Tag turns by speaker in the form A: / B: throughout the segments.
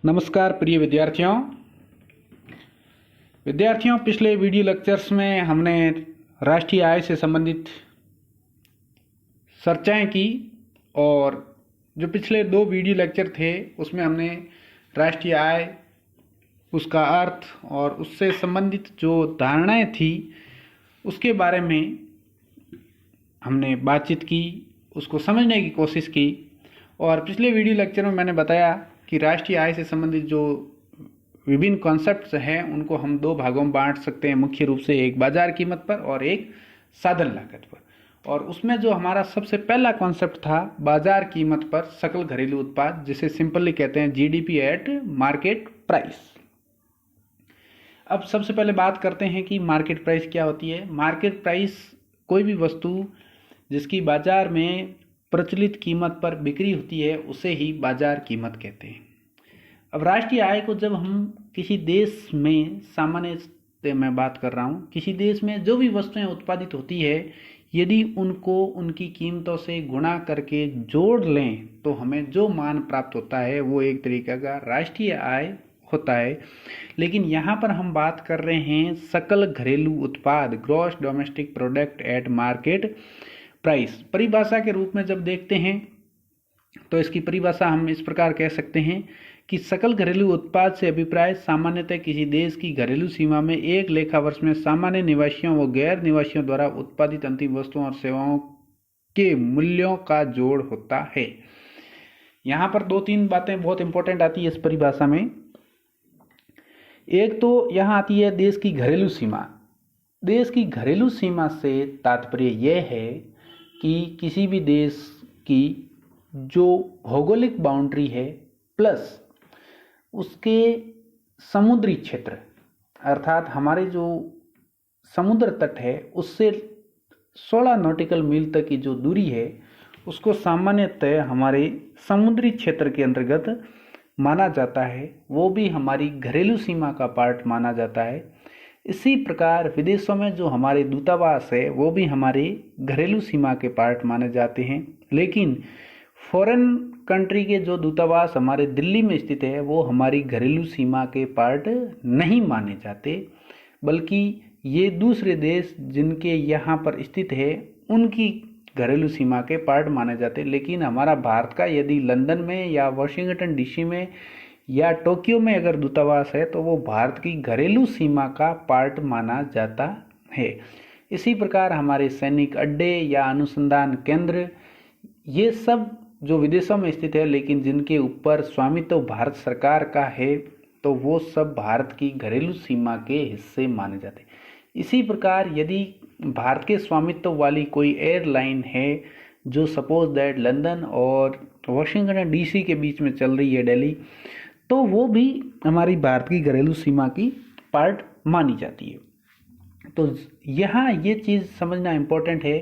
A: नमस्कार प्रिय विद्यार्थियों पिछले वीडियो लेक्चर्स में हमने राष्ट्रीय आय से संबंधित चर्चाएं की और जो पिछले 2 वीडियो लेक्चर थे उसमें हमने राष्ट्रीय आय, उसका अर्थ और उससे संबंधित जो धारणाएं थी उसके बारे में हमने बातचीत की, उसको समझने की कोशिश की। और पिछले वीडियो लेक्चर में मैंने बताया कि राष्ट्रीय आय से संबंधित जो विभिन्न कॉन्सेप्ट्स हैं उनको हम 2 भागों में बांट सकते हैं, मुख्य रूप से एक बाजार कीमत पर और एक साधन लागत पर। और उसमें जो हमारा सबसे पहला कॉन्सेप्ट था बाजार कीमत पर सकल घरेलू उत्पाद, जिसे सिंपली कहते हैं जीडीपी एट मार्केट प्राइस। अब सबसे पहले बात करते हैं कि मार्केट प्राइस क्या होती है। मार्केट प्राइस कोई भी वस्तु जिसकी बाजार में प्रचलित कीमत पर बिक्री होती है उसे ही बाजार कीमत कहते हैं। अब राष्ट्रीय आय को जब हम किसी देश में, सामान्य मैं बात कर रहा हूँ, किसी देश में जो भी वस्तुएं उत्पादित होती है यदि उनको उनकी कीमतों से गुणा करके जोड़ लें तो हमें जो मान प्राप्त होता है वो एक तरीके का राष्ट्रीय आय होता है। लेकिन यहाँ पर हम बात कर रहे हैं सकल घरेलू उत्पाद, gross domestic product at market price. परिभाषा के रूप में जब देखते हैं तो इसकी परिभाषा हम इस प्रकार कह सकते हैं कि सकल घरेलू उत्पाद से अभिप्राय सामान्यतः किसी देश की घरेलू सीमा में एक लेखा वर्ष में सामान्य निवासियों व गैर निवासियों द्वारा उत्पादित अंतिम वस्तुओं और सेवाओं के मूल्यों का जोड़ होता है। यहाँ पर 2-3 बातें बहुत इंपॉर्टेंट आती है इस परिभाषा में। एक तो यहाँ आती है देश की घरेलू सीमा। देश की घरेलू सीमा से तात्पर्य यह है कि किसी भी देश की जो भौगोलिक बाउंड्री है प्लस उसके समुद्री क्षेत्र, अर्थात हमारे जो समुद्र तट है उससे 16 नॉटिकल मील तक की जो दूरी है उसको सामान्यतः हमारे समुद्री क्षेत्र के अंतर्गत माना जाता है, वो भी हमारी घरेलू सीमा का पार्ट माना जाता है। इसी प्रकार विदेशों में जो हमारे दूतावास है वो भी हमारी घरेलू सीमा के पार्ट माने जाते हैं। लेकिन फॉरेन कंट्री के जो दूतावास हमारे दिल्ली में स्थित है वो हमारी घरेलू सीमा के पार्ट नहीं माने जाते, बल्कि ये दूसरे देश जिनके यहाँ पर स्थित है उनकी घरेलू सीमा के पार्ट माने जाते। लेकिन हमारा भारत का यदि लंदन में या वाशिंगटन डीसी में या टोक्यो में अगर दूतावास है तो वो भारत की घरेलू सीमा का पार्ट माना जाता है। इसी प्रकार हमारे सैनिक अड्डे या अनुसंधान केंद्र, ये सब जो विदेशों में स्थित है लेकिन जिनके ऊपर स्वामित्व भारत सरकार का है तो वो सब भारत की घरेलू सीमा के हिस्से माने जाते हैं। इसी प्रकार यदि भारत के स्वामित्व वाली कोई एयरलाइन है जो सपोज दैट लंदन और वाशिंगटन डीसी के बीच में चल रही है, दिल्ली, तो वो भी हमारी भारत की घरेलू सीमा की पार्ट मानी जाती है। तो यहाँ ये चीज़ समझना इम्पोर्टेंट है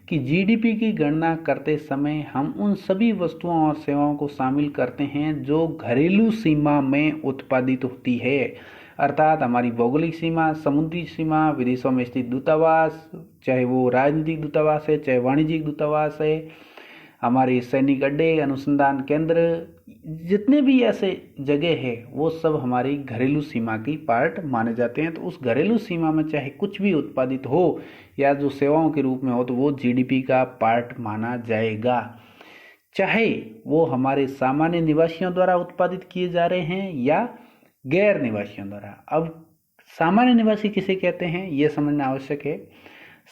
A: कि जीडीपी की गणना करते समय हम उन सभी वस्तुओं और सेवाओं को शामिल करते हैं जो घरेलू सीमा में उत्पादित होती है, अर्थात हमारी भौगोलिक सीमा, समुद्री सीमा, विदेशों में स्थित दूतावास, चाहे वो राजनीतिक दूतावास है चाहे वाणिज्यिक दूतावास है, हमारे सैनिक अड्डे, अनुसंधान केंद्र, जितने भी ऐसे जगह है वो सब हमारी घरेलू सीमा की पार्ट माने जाते हैं। तो उस घरेलू सीमा में चाहे कुछ भी उत्पादित हो या जो सेवाओं के रूप में हो तो वो जीडीपी का पार्ट माना जाएगा, चाहे वो हमारे सामान्य निवासियों द्वारा उत्पादित किए जा रहे हैं या गैर निवासियों द्वारा। अब सामान्य निवासी किसे कहते हैं ये समझना आवश्यक है।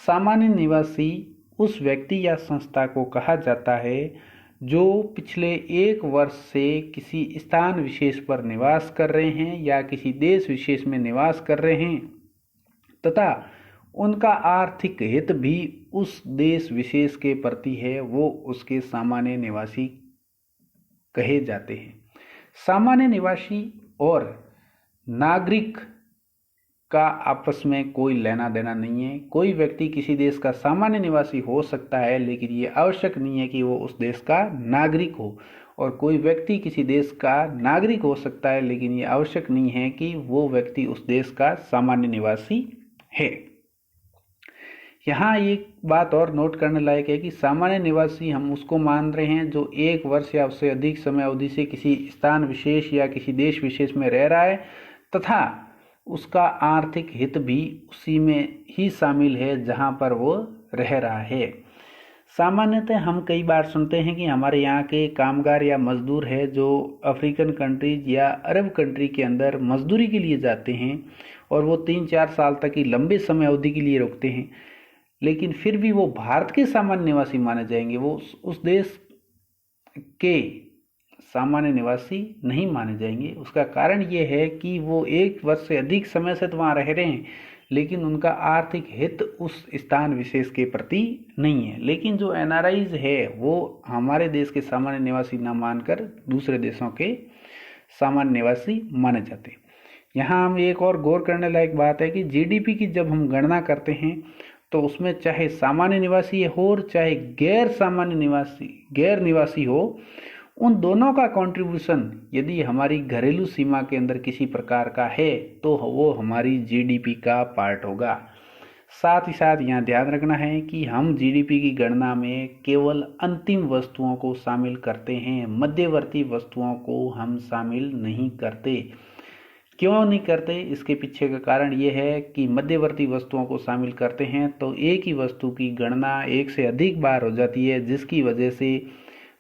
A: सामान्य निवासी उस व्यक्ति या संस्था को कहा जाता है जो पिछले 1 वर्ष से किसी स्थान विशेष पर निवास कर रहे हैं या किसी देश विशेष में निवास कर रहे हैं तथा उनका आर्थिक हित भी उस देश विशेष के प्रति है, वो उसके सामान्य निवासी कहे जाते हैं। सामान्य निवासी और नागरिक का आपस में कोई लेना देना नहीं है। कोई व्यक्ति किसी देश का सामान्य निवासी हो सकता है लेकिन ये आवश्यक नहीं है कि वो उस देश का नागरिक हो, और कोई व्यक्ति किसी देश का नागरिक हो सकता है लेकिन ये आवश्यक नहीं है कि वो व्यक्ति उस देश का सामान्य निवासी है। यहाँ एक बात और नोट करने लायक है कि सामान्य निवासी हम उसको मान रहे हैं जो 1 वर्ष या उससे अधिक समय अवधि से किसी स्थान विशेष या किसी देश विशेष में रह रहा है तथा उसका आर्थिक हित भी उसी में ही शामिल है जहाँ पर वो रह रहा है। सामान्यतः हम कई बार सुनते हैं कि हमारे यहाँ के कामगार या मजदूर है जो अफ्रीकन कंट्रीज या अरब कंट्री के अंदर मजदूरी के लिए जाते हैं और वो 3-4 साल तक की लंबे समय अवधि के लिए रुकते हैं, लेकिन फिर भी वो भारत के सामान्य निवासी माने जाएंगे, वो उस देश के सामान्य निवासी नहीं माने जाएंगे। उसका कारण ये है कि वो 1 वर्ष से अधिक समय से तो वहाँ रह रहे हैं, लेकिन उनका आर्थिक हित उस स्थान विशेष के प्रति नहीं है। लेकिन जो एनआरआईज है वो हमारे देश के सामान्य निवासी न मानकर दूसरे देशों के सामान्य निवासी माने जाते हैं। यहाँ हम एक और गौर करने लायक बात है कि जीडीपी की जब हम गणना करते हैं तो उसमें चाहे सामान्य निवासी हो और चाहे गैर निवासी हो, उन दोनों का कंट्रीब्यूशन यदि हमारी घरेलू सीमा के अंदर किसी प्रकार का है तो वो हमारी जीडीपी का पार्ट होगा। साथ ही साथ यहाँ ध्यान रखना है कि हम जीडीपी की गणना में केवल अंतिम वस्तुओं को शामिल करते हैं, मध्यवर्ती वस्तुओं को हम शामिल नहीं करते। क्यों नहीं करते? इसके पीछे का कारण ये है कि मध्यवर्ती वस्तुओं को शामिल करते हैं तो एक ही वस्तु की गणना एक से अधिक बार हो जाती है, जिसकी वजह से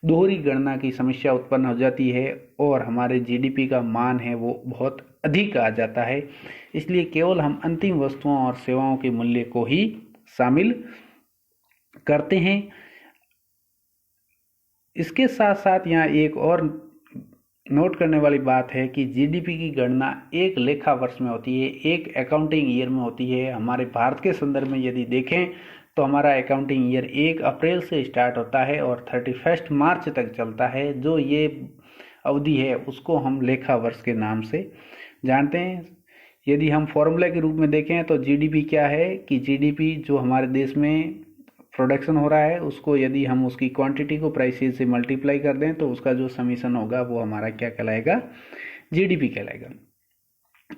A: दोहरी गणना की समस्या उत्पन्न हो जाती है और हमारे जीडीपी का मान है वो बहुत अधिक आ जाता है। इसलिए केवल हम अंतिम वस्तुओं और सेवाओं के मूल्य को ही शामिल करते हैं। इसके साथ साथ यहाँ एक और नोट करने वाली बात है कि जीडीपी की गणना एक लेखा वर्ष में होती है, एक अकाउंटिंग ईयर में होती है। हमारे भारत के संदर्भ में यदि देखें तो हमारा अकाउंटिंग ईयर 1 अप्रैल से स्टार्ट होता है और 31 मार्च तक चलता है। जो ये अवधि है उसको हम लेखा वर्ष के नाम से जानते हैं। यदि हम फॉर्मूला के रूप में देखें तो जीडीपी क्या है कि जीडीपी जो हमारे देश में प्रोडक्शन हो रहा है उसको यदि हम उसकी क्वांटिटी को प्राइसेस से मल्टीप्लाई कर दें तो उसका जो समीशन होगा वो हमारा क्या कहलाएगा? जीडीपी कहलाएगा।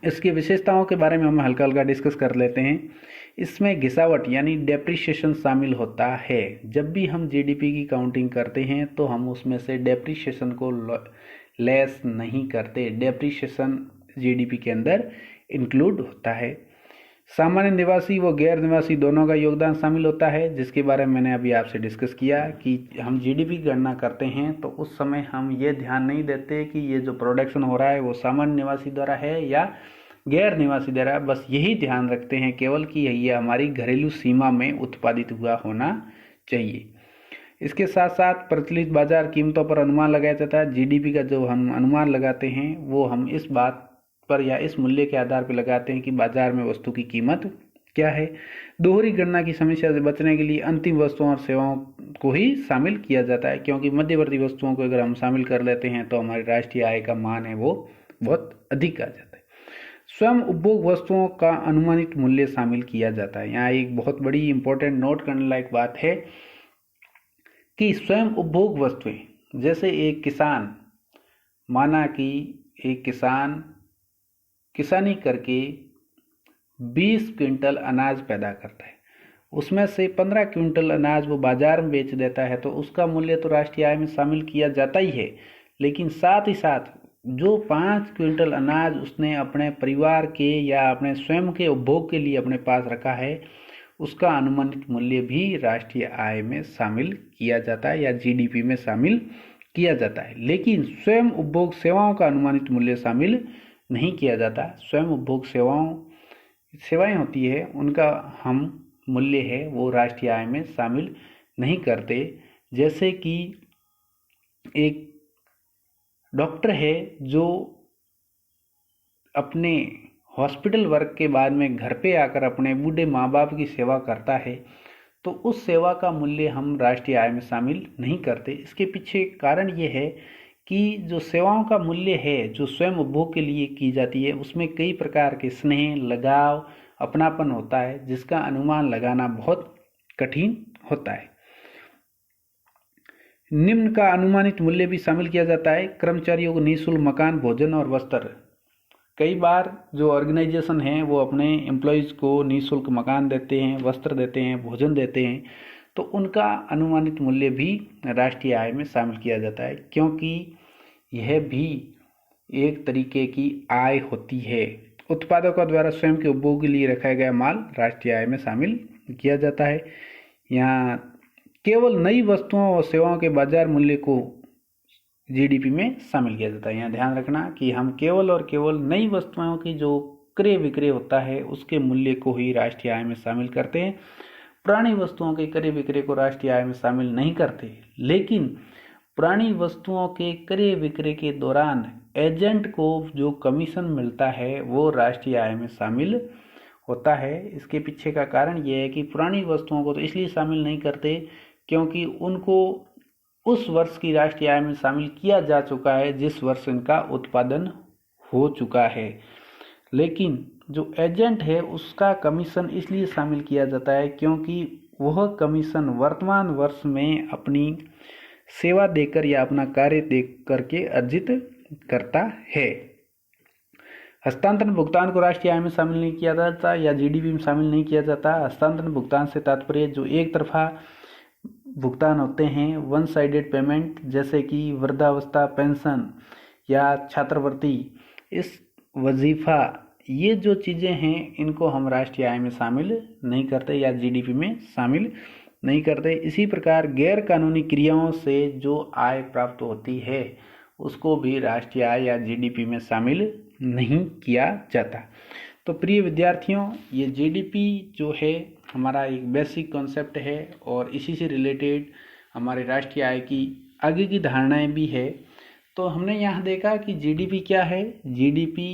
A: इसकी विशेषताओं के बारे में हम हल्का हल्का डिस्कस कर लेते हैं। इसमें घिसावट यानी डेप्रिसिएशन शामिल होता है। जब भी हम जीडीपी की काउंटिंग करते हैं तो हम उसमें से डेप्रिसिएशन को लेस नहीं करते। डेप्रिसिएशन जीडीपी के अंदर इंक्लूड होता है। सामान्य निवासी व गैर निवासी दोनों का योगदान शामिल होता है, जिसके बारे में मैंने अभी आपसे डिस्कस किया कि हम जीडीपी की गणना करते हैं तो उस समय हम ये ध्यान नहीं देते कि ये जो प्रोडक्शन हो रहा है वो सामान्य निवासी द्वारा है या गैर निवासी द्वारा। बस यही ध्यान रखते हैं केवल कि ये हमारी घरेलू सीमा में उत्पादित हुआ होना चाहिए। इसके साथ साथ प्रचलित बाजार कीमतों पर अनुमान लगाया जाता है। जीडीपी का जो हम अनुमान लगाते हैं वो हम इस बात पर या इस मूल्य के आधार पर लगाते हैं कि बाजार में वस्तु की कीमत क्या है। दोहरी गणना की समस्या से बचने के लिए अंतिम वस्तुओं और सेवाओं को ही शामिल किया जाता है, क्योंकि मध्यवर्ती वस्तुओं को अगर हम शामिल कर लेते हैं तो हमारी राष्ट्रीय आय का मान है वो बहुत अधिक आ जाता है। स्वयं उपभोग वस्तुओं का अनुमानित मूल्य शामिल किया जाता है। यहाँ एक बहुत बड़ी इंपॉर्टेंट नोट करने लायक बात है कि स्वयं उपभोग वस्तुएं, जैसे एक किसान, माना कि एक किसान किसानी करके 20 क्विंटल अनाज पैदा करता है, उसमें से 15 क्विंटल अनाज वो बाजार में बेच देता है तो उसका मूल्य तो राष्ट्रीय आय में शामिल किया जाता ही है। लेकिन साथ ही साथ जो 5 क्विंटल अनाज उसने अपने परिवार के या अपने स्वयं के उपभोग के लिए अपने पास रखा है, उसका अनुमानित मूल्य भी राष्ट्रीय आय में शामिल किया जाता है या जीडीपी में शामिल किया जाता है। लेकिन स्वयं उपभोग सेवाओं का अनुमानित मूल्य शामिल नहीं किया जाता। स्वयं उपभोग सेवाएं होती है, उनका हम मूल्य है वो राष्ट्रीय आय में शामिल नहीं करते। जैसे कि एक डॉक्टर है जो अपने हॉस्पिटल वर्क के बाद में घर पे आकर अपने बूढ़े माँ बाप की सेवा करता है तो उस सेवा का मूल्य हम राष्ट्रीय आय में शामिल नहीं करते। इसके पीछे कारण ये है कि जो सेवाओं का मूल्य है जो स्वयं उपभोग के लिए की जाती है उसमें कई प्रकार के स्नेह, लगाव, अपनापन होता है, जिसका अनुमान लगाना बहुत कठिन होता है। निम्न का अनुमानित मूल्य भी शामिल किया जाता है। कर्मचारियों को निःशुल्क मकान, भोजन और वस्त्र कई बार जो ऑर्गेनाइजेशन हैं वो अपने एम्प्लॉयज़ को निःशुल्क मकान देते हैं, वस्त्र देते हैं, भोजन देते हैं, तो उनका अनुमानित मूल्य भी राष्ट्रीय आय में शामिल किया जाता है, क्योंकि यह भी एक तरीके की आय होती है। उत्पादकों द्वारा स्वयं के उपभोग के लिए रखा गया माल राष्ट्रीय आय में शामिल किया जाता है। यहाँ केवल नई वस्तुओं और सेवाओं के बाजार मूल्य को जीडीपी में शामिल किया जाता है। यहाँ ध्यान रखना कि हम केवल और केवल नई वस्तुओं की जो क्रय विक्रय होता है उसके मूल्य को ही राष्ट्रीय आय में शामिल करते हैं। पुरानी वस्तुओं के क्रय विक्रय को राष्ट्रीय आय में शामिल नहीं करते, लेकिन पुरानी वस्तुओं के क्रय विक्रय के दौरान एजेंट को जो कमीशन मिलता है वो राष्ट्रीय आय में शामिल होता है। इसके पीछे का कारण ये है कि पुरानी वस्तुओं को तो इसलिए शामिल नहीं करते क्योंकि उनको उस वर्ष की राष्ट्रीय आय में शामिल किया जा चुका है जिस वर्ष इनका उत्पादन हो चुका है। लेकिन जो एजेंट है उसका कमीशन इसलिए शामिल किया जाता है क्योंकि वह कमीशन वर्तमान वर्ष में अपनी सेवा देकर या अपना कार्य दे करके अर्जित करता है। हस्तांतरण भुगतान को राष्ट्रीय आय में शामिल नहीं किया जाता या जीडीपी में शामिल नहीं किया जाता। हस्तांतरण भुगतान से तात्पर्य जो एक तरफा भुगतान होते हैं, वन साइडेड पेमेंट, जैसे कि वृद्धावस्था पेंशन या छात्रवृत्ति, इस वजीफा, ये जो चीज़ें हैं इनको हम राष्ट्रीय आय में शामिल नहीं करते या जीडीपी में शामिल नहीं करते। इसी प्रकार गैर कानूनी क्रियाओं से जो आय प्राप्त होती है उसको भी राष्ट्रीय आय या जीडीपी में शामिल नहीं किया जाता। तो प्रिय विद्यार्थियों, ये जीडीपी जो है हमारा एक बेसिक कॉन्सेप्ट है और इसी से रिलेटेड हमारे राष्ट्रीय आय की आगे की धारणाएं भी है। तो हमने यहाँ देखा कि जीडीपी क्या है। जीडीपी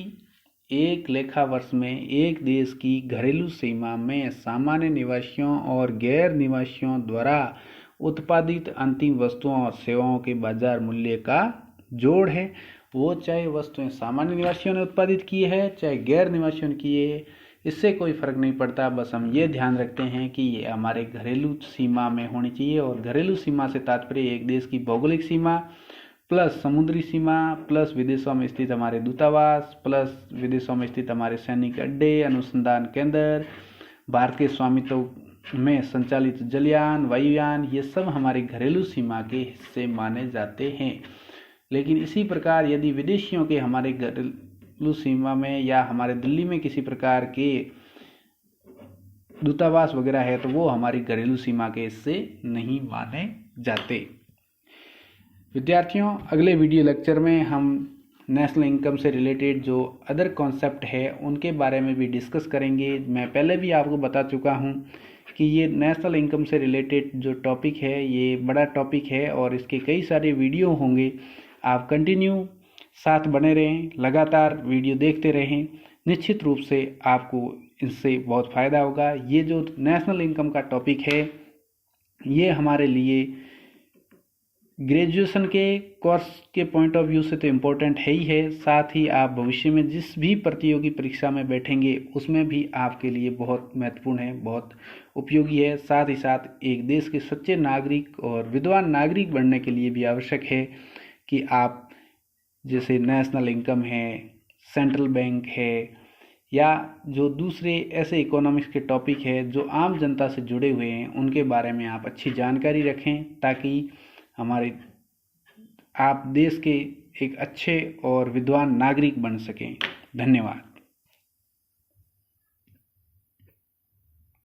A: एक लेखा वर्ष में एक देश की घरेलू सीमा में सामान्य निवासियों और गैर निवासियों द्वारा उत्पादित अंतिम वस्तुओं और सेवाओं के बाजार मूल्य का जोड़ है। वो चाहे वस्तुएं सामान्य निवासियों ने उत्पादित की है चाहे गैर निवासियों ने की है, इससे कोई फर्क नहीं पड़ता। बस हम ये ध्यान रखते हैं कि ये हमारे घरेलू सीमा में होनी चाहिए। और घरेलू सीमा से तात्पर्य एक देश की भौगोलिक सीमा प्लस समुद्री सीमा प्लस विदेशों में स्थित हमारे दूतावास प्लस विदेशों में स्थित हमारे सैनिक अड्डे, अनुसंधान केंद्र, भारत के स्वामित्व में संचालित जलयान, वायुयान, ये सब हमारे घरेलू सीमा के हिस्से माने जाते हैं। लेकिन इसी प्रकार यदि विदेशियों के हमारे घरेलू सीमा में या हमारे दिल्ली में किसी प्रकार के दूतावास वगैरह है तो वो हमारी घरेलू सीमा के हिस्से नहीं माने जाते। विद्यार्थियों, अगले वीडियो लेक्चर में हम नेशनल इनकम से रिलेटेड जो अदर कॉन्सेप्ट है उनके बारे में भी डिस्कस करेंगे। मैं पहले भी आपको बता चुका हूं कि ये नेशनल इनकम से रिलेटेड जो टॉपिक है ये बड़ा टॉपिक है और इसके कई सारे वीडियो होंगे। आप कंटिन्यू साथ बने रहें, लगातार वीडियो देखते रहें, निश्चित रूप से आपको इससे बहुत फ़ायदा होगा। ये जो नेशनल इनकम का टॉपिक है ये हमारे लिए ग्रेजुएशन के कोर्स के पॉइंट ऑफ व्यू से तो इम्पोर्टेंट है ही है, साथ ही आप भविष्य में जिस भी प्रतियोगी परीक्षा में बैठेंगे उसमें भी आपके लिए बहुत महत्वपूर्ण है, बहुत उपयोगी है। साथ ही साथ एक देश के सच्चे नागरिक और विद्वान नागरिक बनने के लिए भी आवश्यक है कि आप जैसे नेशनल इनकम है, सेंट्रल बैंक है या जो दूसरे ऐसे इकोनॉमिक्स के टॉपिक है जो आम जनता से जुड़े हुए हैं उनके बारे में आप अच्छी जानकारी रखें ताकि आप देश के एक अच्छे और विद्वान नागरिक बन सकें। धन्यवाद।